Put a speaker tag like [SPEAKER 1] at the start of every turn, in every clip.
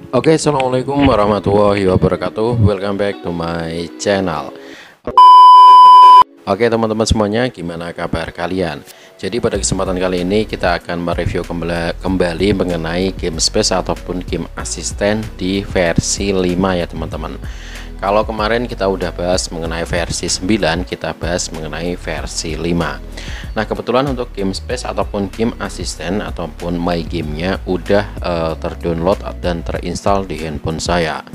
[SPEAKER 1] Oke, assalamualaikum warahmatullahi wabarakatuh. Welcome back to my channel. Oke teman-teman semuanya, gimana kabar kalian? Jadi pada kesempatan kali ini kita akan mereview kembali mengenai game space ataupun game asisten di versi 5 ya teman-teman. Kalau kemarin kita udah bahas mengenai versi 9, kita bahas mengenai versi 5. Nah kebetulan untuk game space ataupun game asisten ataupun my gamenya udah terdownload dan terinstall di handphone saya.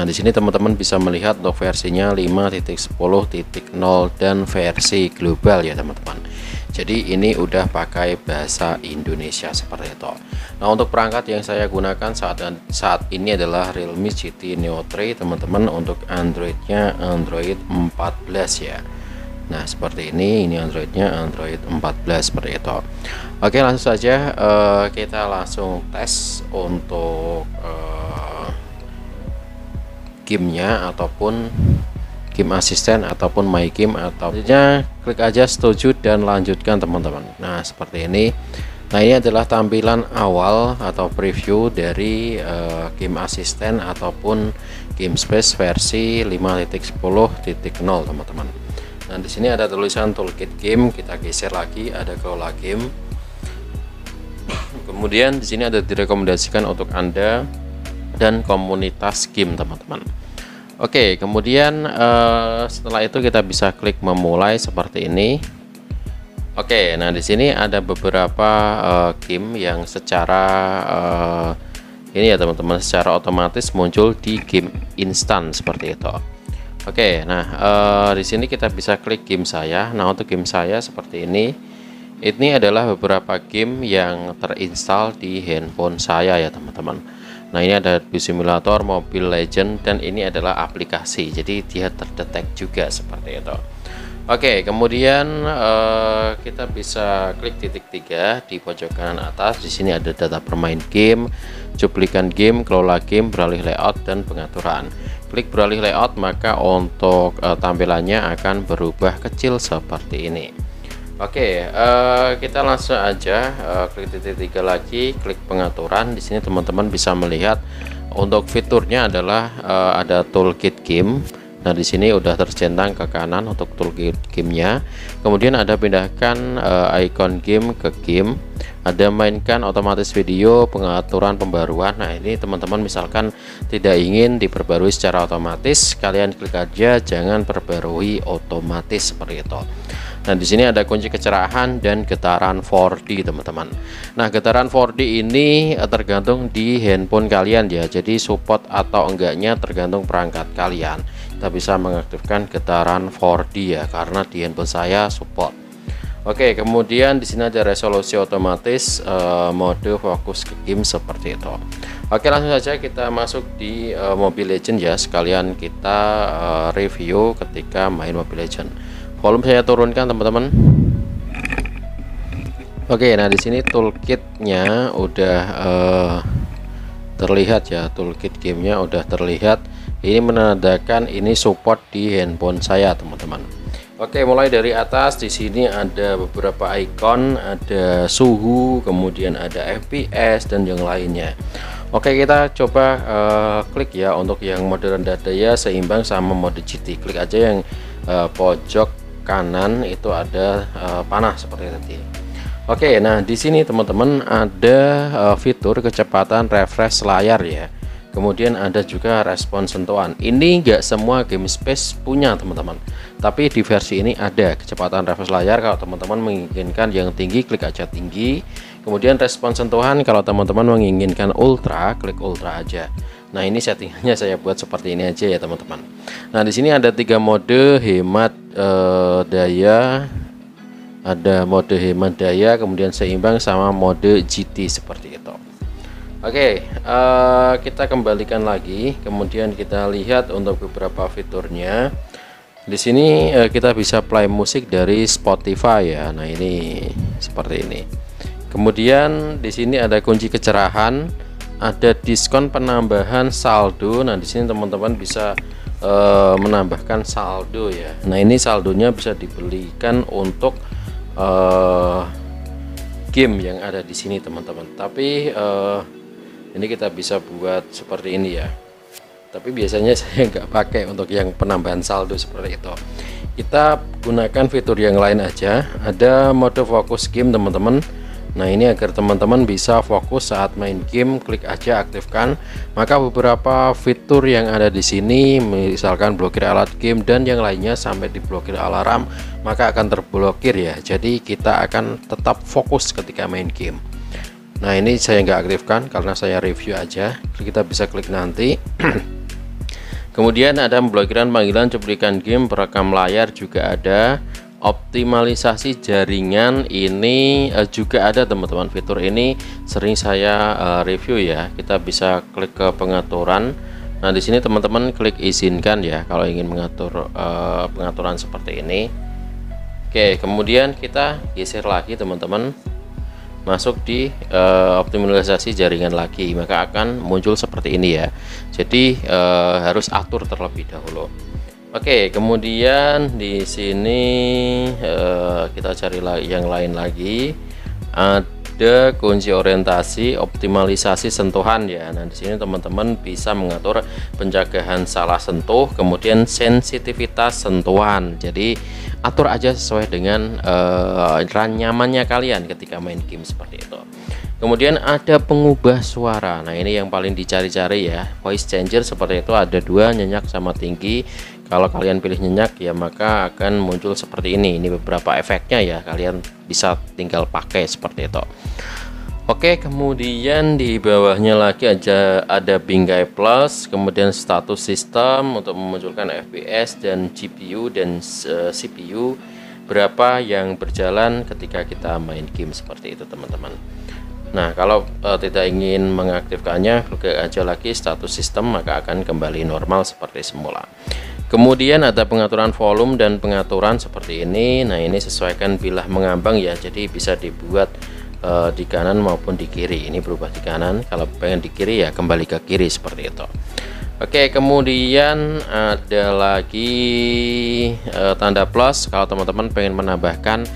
[SPEAKER 1] Nah di sini teman-teman bisa melihat untuk versinya 5.10.0 dan versi global ya teman-teman. Jadi ini udah pakai bahasa Indonesia seperti itu. Nah untuk perangkat yang saya gunakan saat ini adalah Realme GT Neo 3 teman-teman. Untuk Androidnya Android 14 ya. Nah seperti ini Androidnya Android 14 seperti itu. Oke langsung saja kita langsung tes untuk gamenya ataupun game asisten ataupun my game, atau klik aja setuju dan lanjutkan teman-teman. Nah seperti ini. Nah ini adalah tampilan awal atau preview dari game asisten ataupun game space versi 5.10.0 teman-teman. Nah di sini ada tulisan toolkit game, kita geser lagi ada kelola game. Kemudian di sini ada direkomendasikan untuk Anda dan komunitas game teman-teman. Oke, kemudian setelah itu kita bisa klik memulai seperti ini. Oke, nah di sini ada beberapa game yang secara ini ya teman-teman, secara otomatis muncul di game instan seperti itu. Oke, nah di sini kita bisa klik game saya. Nah untuk game saya seperti ini. Ini adalah beberapa game yang terinstall di handphone saya ya teman-teman. Nah ini ada Bus Simulator, Mobile Legend, dan ini adalah aplikasi, jadi dia terdetek juga seperti itu. Oke, kemudian kita bisa klik titik 3 di pojok kanan atas. Di sini ada data bermain game, cuplikan game, kelola game, beralih layout, dan pengaturan. Klik beralih layout, maka untuk tampilannya akan berubah kecil seperti ini. Oke, kita langsung aja klik titik 3 lagi, klik pengaturan. Di sini teman-teman bisa melihat untuk fiturnya adalah ada toolkit game. Nah di sini udah tercentang ke kanan untuk toolkit gamenya. Kemudian ada pindahkan icon game ke game. Ada mainkan otomatis video, pengaturan pembaruan. Nah ini teman-teman misalkan tidak ingin diperbarui secara otomatis, kalian klik aja jangan perbarui otomatis seperti itu. Nah di sini ada kunci kecerahan dan getaran 4D teman-teman. Nah getaran 4D ini tergantung di handphone kalian ya. Jadi support atau enggaknya tergantung perangkat kalian. Kita bisa mengaktifkan getaran 4D ya, karena di handphone saya support. Oke, kemudian di sini ada resolusi otomatis, mode fokus ke game seperti itu. Oke, langsung saja kita masuk di Mobile Legend ya. Sekalian kita review ketika main Mobile Legend. Volume saya turunkan teman-teman. Oke, nah di sini toolkitnya udah terlihat ya, toolkit gamenya udah terlihat. Ini menandakan ini support di handphone saya teman-teman. Oke, mulai dari atas di sini ada beberapa icon, ada suhu, kemudian ada FPS dan yang lainnya. Oke, kita coba klik ya untuk yang mode rendah daya, seimbang sama mode GT. Klik aja yang pojok kanan itu ada panah seperti tadi. Oke, nah di sini teman-teman ada fitur kecepatan refresh layar ya. Kemudian ada juga respon sentuhan. Ini enggak semua game space punya teman-teman, tapi di versi ini ada kecepatan refresh layar. Kalau teman-teman menginginkan yang tinggi, klik aja tinggi. Kemudian respon sentuhan, kalau teman-teman menginginkan ultra, klik ultra aja. Nah ini settingannya saya buat seperti ini aja ya teman-teman. Nah di sini ada 3 mode hemat daya, ada mode hemat daya, kemudian seimbang sama mode GT seperti itu. Oke, kita kembalikan lagi, kemudian kita lihat untuk beberapa fiturnya. Di sini kita bisa play musik dari Spotify ya. Nah ini seperti ini. Kemudian di sini ada kunci kecerahan, ada diskon penambahan saldo. Nah di sini teman-teman bisa menambahkan saldo ya. Nah ini saldonya bisa dibelikan untuk game yang ada di sini teman-teman. Tapi Ini kita bisa buat seperti ini ya, tapi biasanya saya nggak pakai untuk yang penambahan saldo seperti itu. Kita gunakan fitur yang lain aja. Ada mode fokus game teman-teman. Nah ini agar teman-teman bisa fokus saat main game, klik aja aktifkan. Maka beberapa fitur yang ada di sini, misalkan blokir alat game dan yang lainnya sampai diblokir alarm, maka akan terblokir ya. Jadi kita akan tetap fokus ketika main game. Nah ini saya nggak aktifkan karena saya review aja. Kita bisa klik nanti. Kemudian ada pemblokiran panggilan, cuplikan game, perekam layar juga ada. Optimalisasi jaringan ini juga ada teman-teman. Fitur ini sering saya review ya. Kita bisa klik ke pengaturan. Nah di sini teman-teman klik izinkan ya kalau ingin mengatur pengaturan seperti ini. Oke, kemudian kita geser lagi teman-teman, masuk di optimalisasi jaringan lagi, maka akan muncul seperti ini ya. Jadi harus atur terlebih dahulu. Oke, kemudian di sini kita cari yang lain lagi. Ada kunci orientasi, optimalisasi sentuhan ya. Nah, di sini teman-teman bisa mengatur penjagaan salah sentuh, kemudian sensitivitas sentuhan. Jadi atur aja sesuai dengan nyamannya kalian ketika main game seperti itu. Kemudian ada pengubah suara. Nah ini yang paling dicari-cari ya, voice changer seperti itu. Ada dua, nyenyak sama tinggi. Kalau kalian pilih nyenyak ya maka akan muncul seperti ini. Ini beberapa efeknya ya, kalian bisa tinggal pakai seperti itu. Oke, kemudian di bawahnya lagi ada bingkai plus, kemudian status sistem untuk memunculkan FPS dan GPU dan CPU berapa yang berjalan ketika kita main game seperti itu teman-teman. Nah kalau tidak ingin mengaktifkannya, klik aja lagi status sistem, maka akan kembali normal seperti semula. Kemudian ada pengaturan volume dan pengaturan seperti ini. Nah ini sesuaikan bilah mengambang ya, jadi bisa dibuat di kanan maupun di kiri. Ini berubah di kanan, kalau pengen di kiri ya kembali ke kiri seperti itu. Oke, kemudian ada lagi tanda plus. Kalau teman-teman pengen menambahkan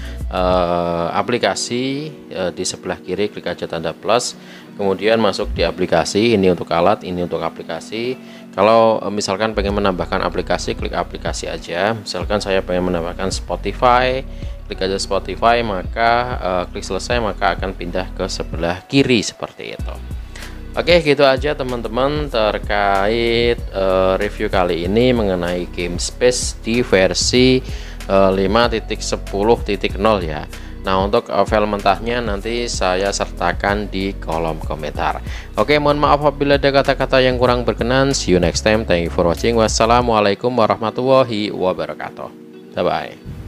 [SPEAKER 1] aplikasi, di sebelah kiri klik aja tanda plus, kemudian masuk di aplikasi. Ini untuk alat, ini untuk aplikasi. Kalau misalkan pengen menambahkan aplikasi, klik aplikasi aja. Misalkan saya pengen menambahkan Spotify, klik aja Spotify, maka klik selesai, maka akan pindah ke sebelah kiri seperti itu. Oke, gitu aja teman-teman terkait review kali ini mengenai GameSpace di versi 5.10.0 ya. Nah untuk file mentahnya nanti saya sertakan di kolom komentar. Oke, mohon maaf apabila ada kata-kata yang kurang berkenan. See you next time. Thank you for watching. Wassalamualaikum warahmatullahi wabarakatuh. Bye bye.